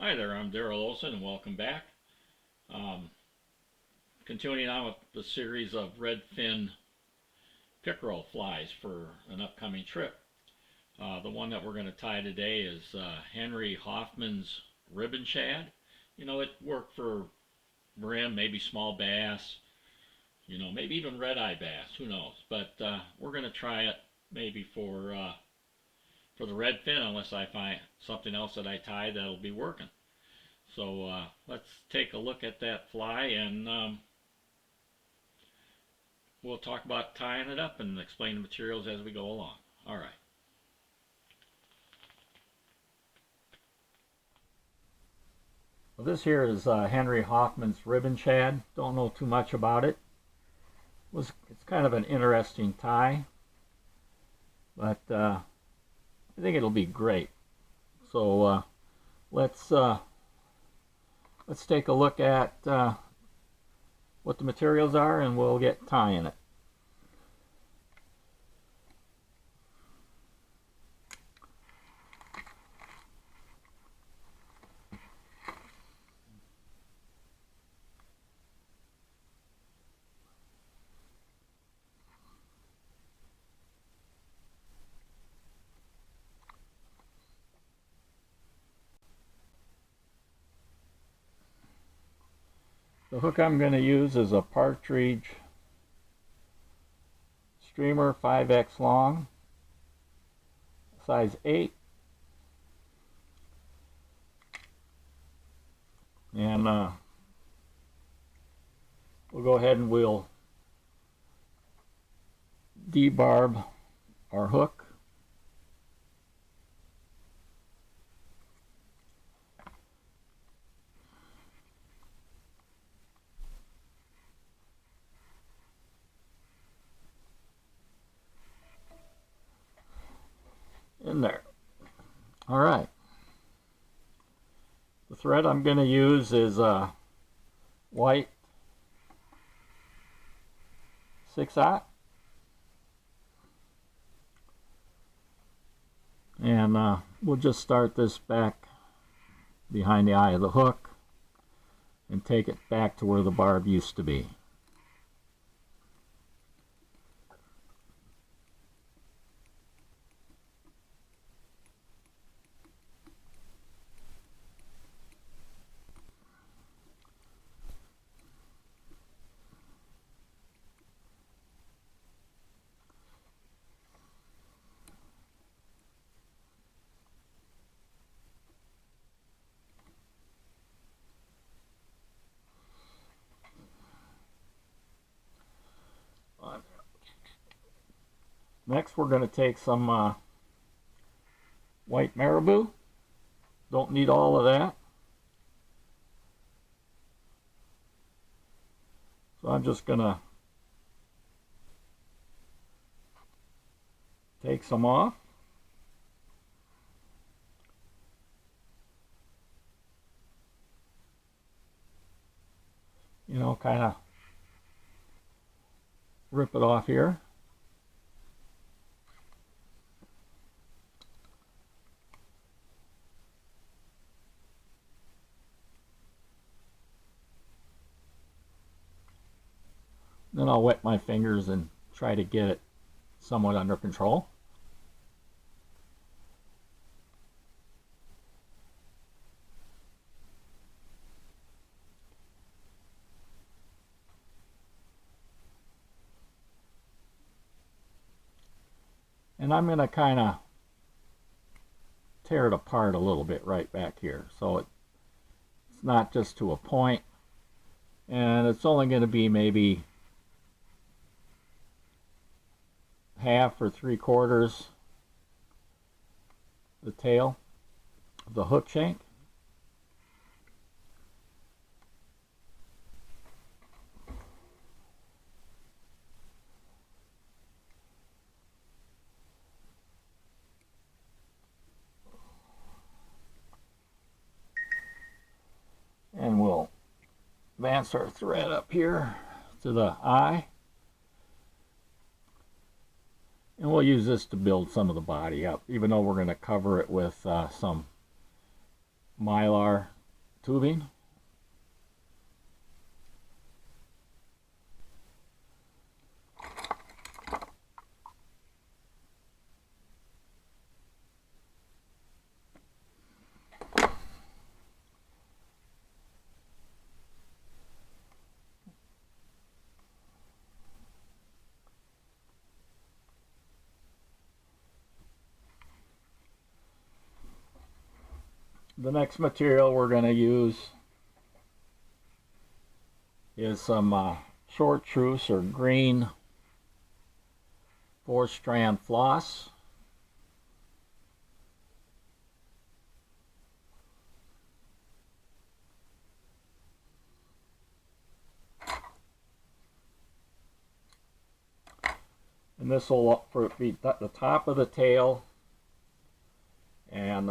Hi there, I'm Daryl Olson and welcome back. Um, Continuing on with the series of redfin pickerel flies for an upcoming trip. The one that we're going to tie today is Henry Hoffman's ribbon shad. You know, it worked for brim, maybe small bass, maybe even red-eye bass, who knows. But we're going to try it maybe for the redfin unless I find something else that I tie that'll be working. So let's take a look at that fly and we'll talk about tying it up and explain the materials as we go along. All right. Well, this here is Henry Hoffman's ribbon shad. Don't know too much about it. It's kind of an interesting tie, but I think it'll be great. So let's take a look at what the materials are and we'll get tying it. The hook I'm going to use is a Partridge streamer 5X long, size 8. And we'll go ahead and we'll debarb our hook. In there. All right. The thread I'm going to use is white 6/0, and we'll just start this back behind the eye of the hook and take it back to where the barb used to be. Next, we're going to take some white Marabou. Don't need all of that. So I'm just going to take some off. You know, kind of rip it off here. Then I'll wet my fingers and try to get it somewhat under control. And I'm going to kind of tear it apart a little bit right back here. So it's not just to a point, and it's only going to be maybe half or 3/4 the tail of the hook shank. And we'll advance our thread up here to the eye. And we'll use this to build some of the body up, even though we're going to cover it with some Mylar tubing. The next material we're going to use is some Chartreuse or green 4-strand floss. And this will be the top of the tail and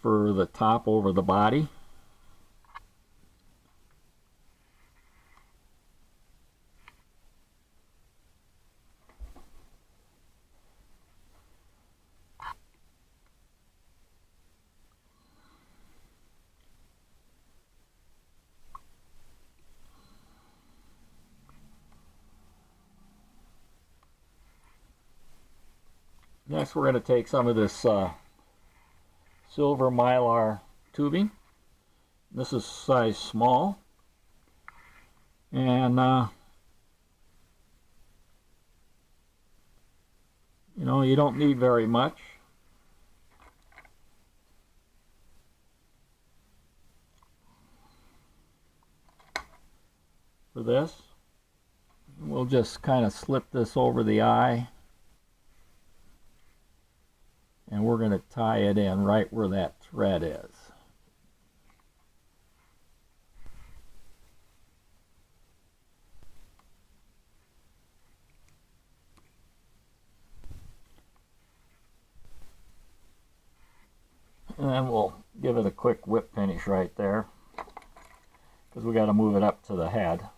for the top over the body. Next, we're going to take some of this silver Mylar tubing. This is size small, and you know, you don't need very much. For this, we'll just kind of slip this over the eye, and we're going to tie it in right where that thread is. And then we'll give it a quick whip finish right there, because we got to move it up to the head.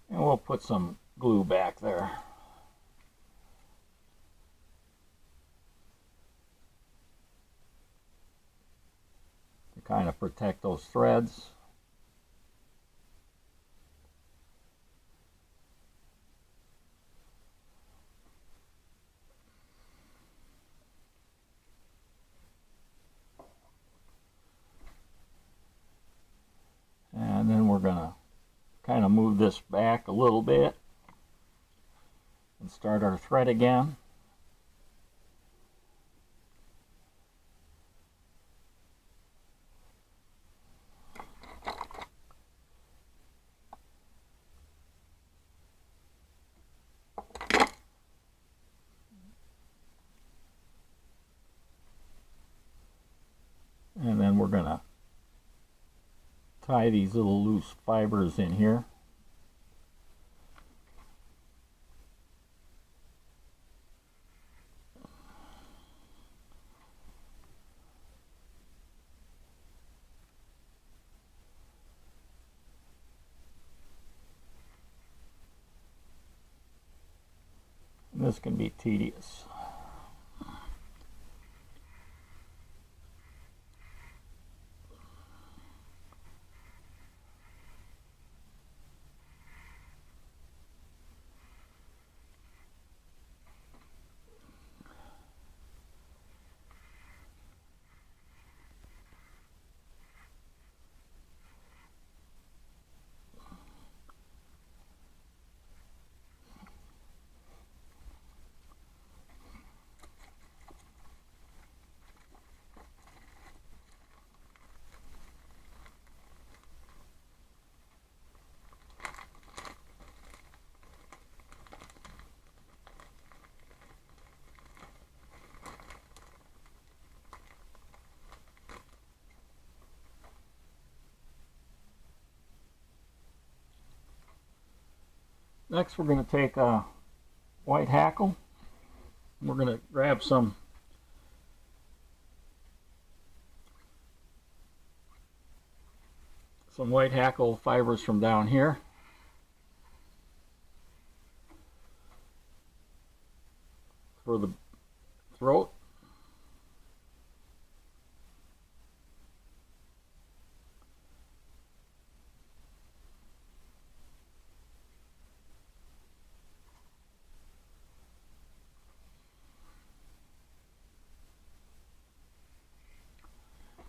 And we'll put some glue back there. To kind of protect those threads. And then we're going to kind of move this back a little bit and start our thread again. And then we're going to tie these little loose fibers in here. And this can be tedious. Next we're going to take a white hackle. We're going to grab some white hackle fibers from down here. For the throat.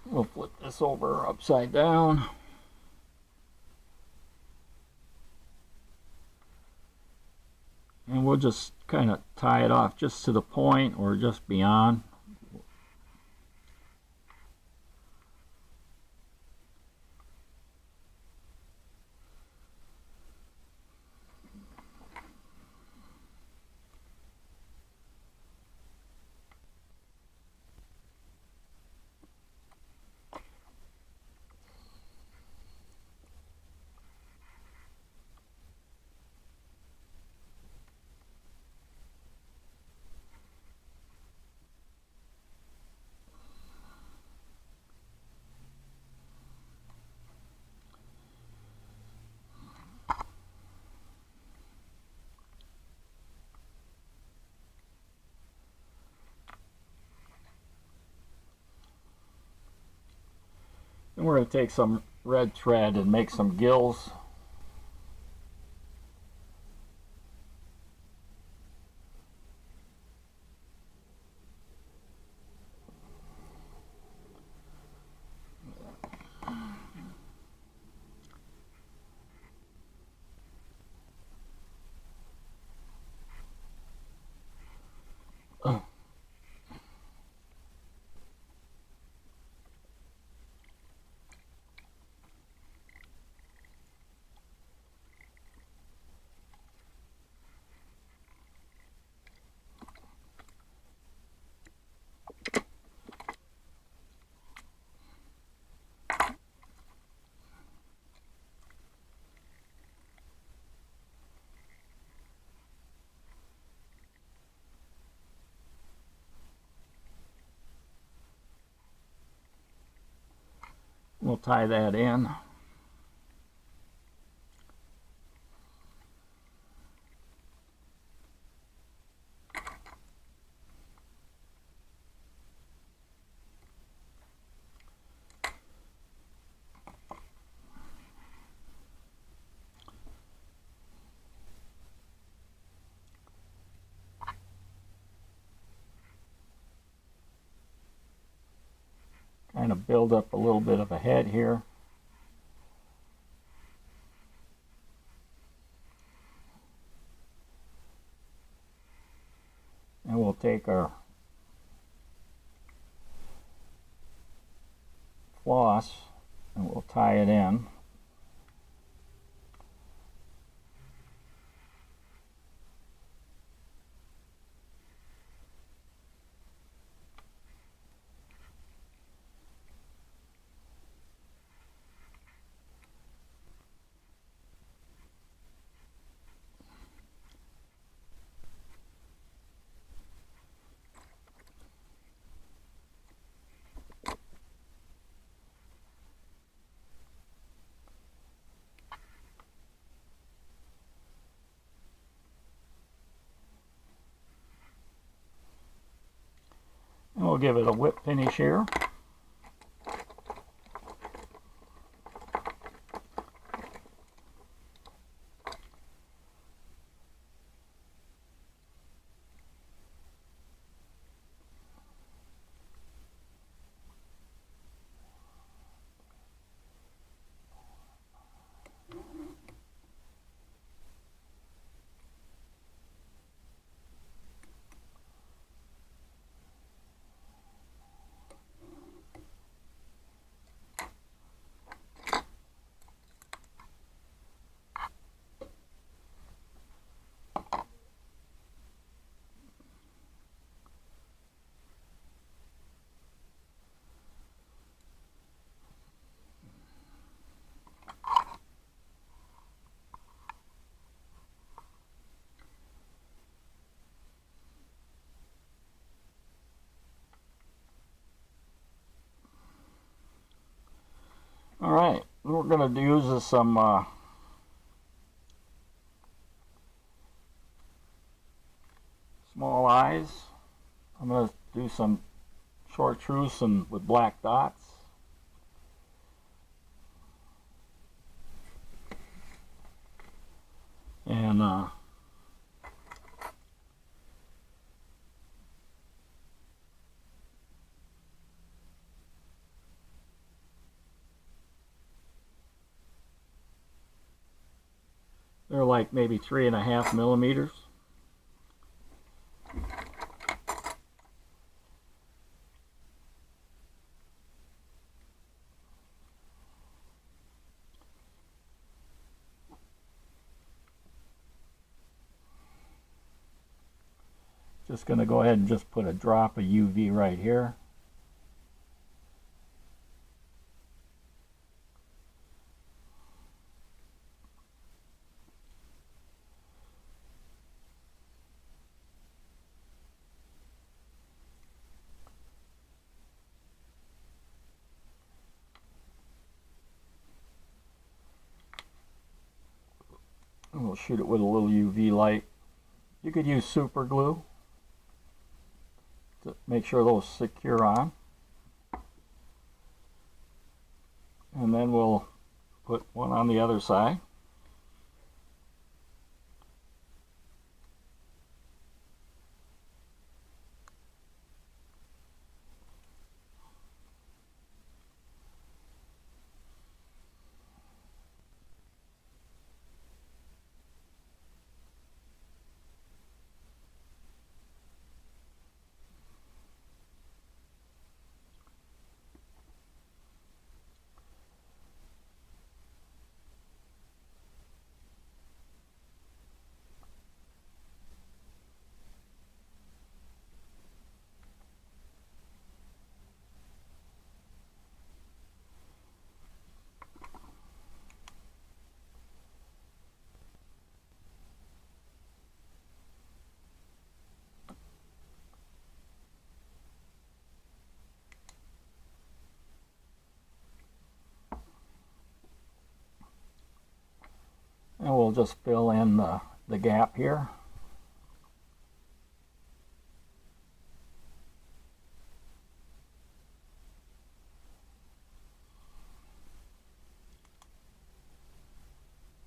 We'll flip this over upside down. And we'll just kind of tie it off just to the point or just beyond. And we're going to take some red thread and make some gills. We'll tie that in. Kind of build up a little bit of a head here. And we'll take our floss and we'll tie it in. And we'll give it a whip finish here. Alright, what we're going to use is some small eyes. I'm going to do some Chartreuse and with black dots. And they're like maybe 3.5 millimeters. Just going to go ahead and just put a drop of UV right here. And we'll shoot it with a little UV light. You could use super glue to make sure those secure on. And then we'll put one on the other side. And we'll just fill in the gap here.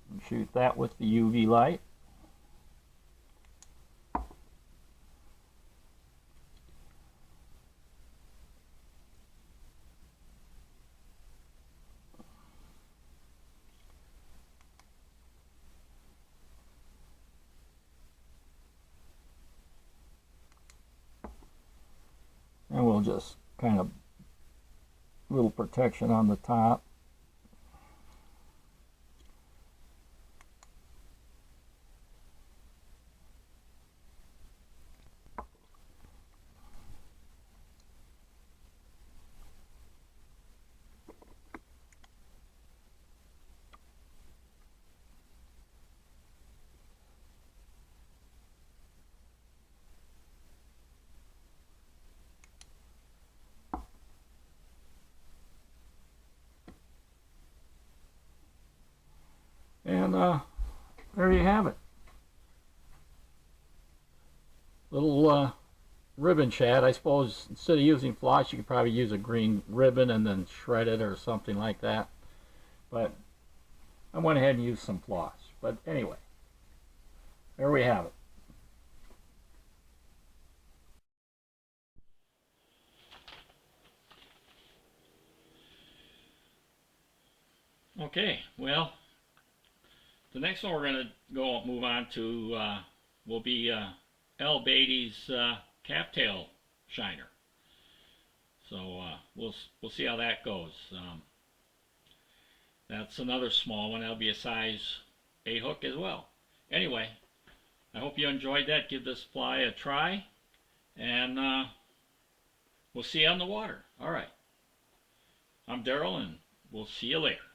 And shoot that with the UV light. And we'll just kind of little protection on the top. And there you have it. Little ribbon shad. I suppose instead of using floss, you could probably use a green ribbon and then shred it or something like that. But I went ahead and used some floss. But anyway, there we have it. Okay, well, the next one we're going to move on to will be L. Beatty's Cattail Shiner. So we'll see how that goes. That's another small one. That'll be a size 8 hook as well. Anyway, I hope you enjoyed that. Give this fly a try, and we'll see you on the water. All right. I'm Daryl, and we'll see you later.